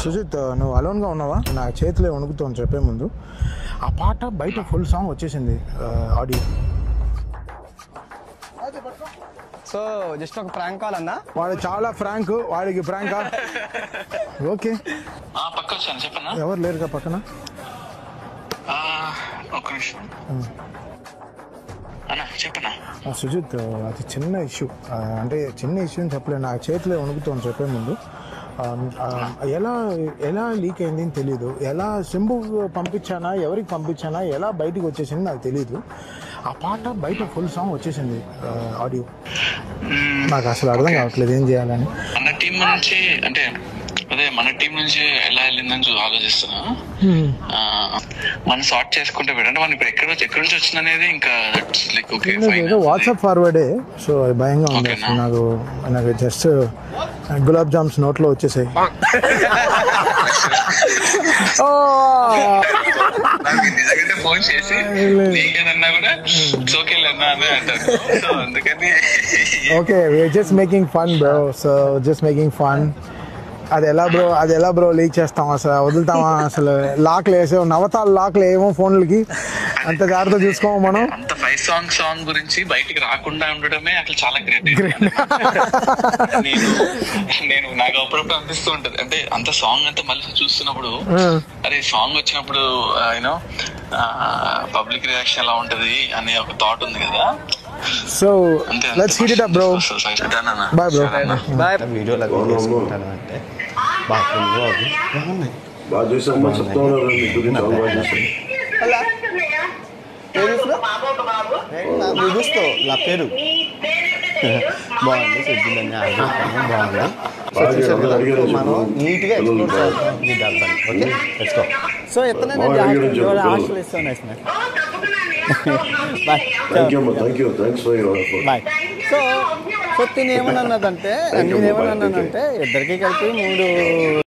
సుజిత్, నువ్వు అలోన్గా ఉన్నావా? నా చేతిలో వణుకుతావు అని చెప్పే ముందు ఆ పాట బయట ఫుల్ సాంగ్ వచ్చేసింది ఆడియో. సో జస్ట్ ఒక ప్రాంక్ కాల్ అన్నా. వాడు చాలా ఫ్రాంక్, వాడికి ఫ్రాంకా? ఓకే, పక్క వచ్చాను చెప్పన్నా. ఎవరు లేరుగా పక్కన? ఒక్క నిమిషం అన్నా చెప్పన్నా. సుజిత్, అది చిన్న ఇష్యూ, అంటే చిన్న ఇష్యూ అని చెప్పలేదు. నా చేతిలో వణుకుతావు అని చెప్పే ముందు ఎలా ఎలా లీక్ అయింది అని తెలీదు. ఎలా సింబు పంపించానా, ఎవరికి పంపించానా, ఎలా బయటికి వచ్చేసింది నాకు తెలీదు. ఆ పాట బయట ఫుల్ సాంగ్ వచ్చేసింది ఆడియో. నాకు అసలు అర్థం కావట్లేదు ఏం చేయాలని. మన టీం నుంచి అంటే అదే మన టీం నుంచి ఎలా వెళ్ళిందని ఆలోచిస్తున్నా. మనం సార్ట్ చేసుకుంటే అంటే మనం ఇప్పుడు ఎక్కడి నుంచి వచ్చింది అనేది ఇంకా ఏదో వాట్సాప్ ఫార్వర్డే. సో అది భయంగా ఉంది నాకు. నాకు జస్ట్ గులాబ్ జామ్స్ నోట్లో వచ్చేసాయి. ఫోన్ చేసి నీకేదన్నా కూడా సోకేలన్నా అని అంటారు. అందుకని okay, just making fun bro. So just making fun. అది ఎలా బ్రో లీక్ చేస్తాం? అసలు వదులుతామా? అసలు లాక్లు వేసావు, నవతాలు లాక్లు వేయమో ఫోన్లకి. అంత జాగ్రత్త చూసుకోము మనం. అంత 5 సాంగ్ గురించి బయటికి రాకుండా ఉండడమే అసలు చాలా గ్రేట్. నేను నాకు అప్పుడప్పుడు అనిపిస్తూ ఉంటది, అంటే అంత సాంగ్ అంతా మళ్ళీ చూస్తున్నప్పుడు అరే సాంగ్ వచ్చినప్పుడు యూనో పబ్లిక్ రియాక్షన్ ఎలా ఉంటది అనే ఒక థాట్ ఉంది కదా. So let's heat it up bro. Bye bro. Bye. వీడియోలో చేసుకుంటాను అంటే బాగా చేసామా చెప్తా ఉన్నారు చూస్తూ నా పేరు బాగుంది. సిద్ధులని బాగుంది. మనం నీట్గా ఎక్స్ప్లోర్ చేస్తాం ఈ డబ్బాని. Okay let's go. సో ఎత్తనే హాస్టల్ ఇస్తాను. బాయ్. బాయ్. సో నేనేమన్నానంటే ఇద్దరికి కలిపి 3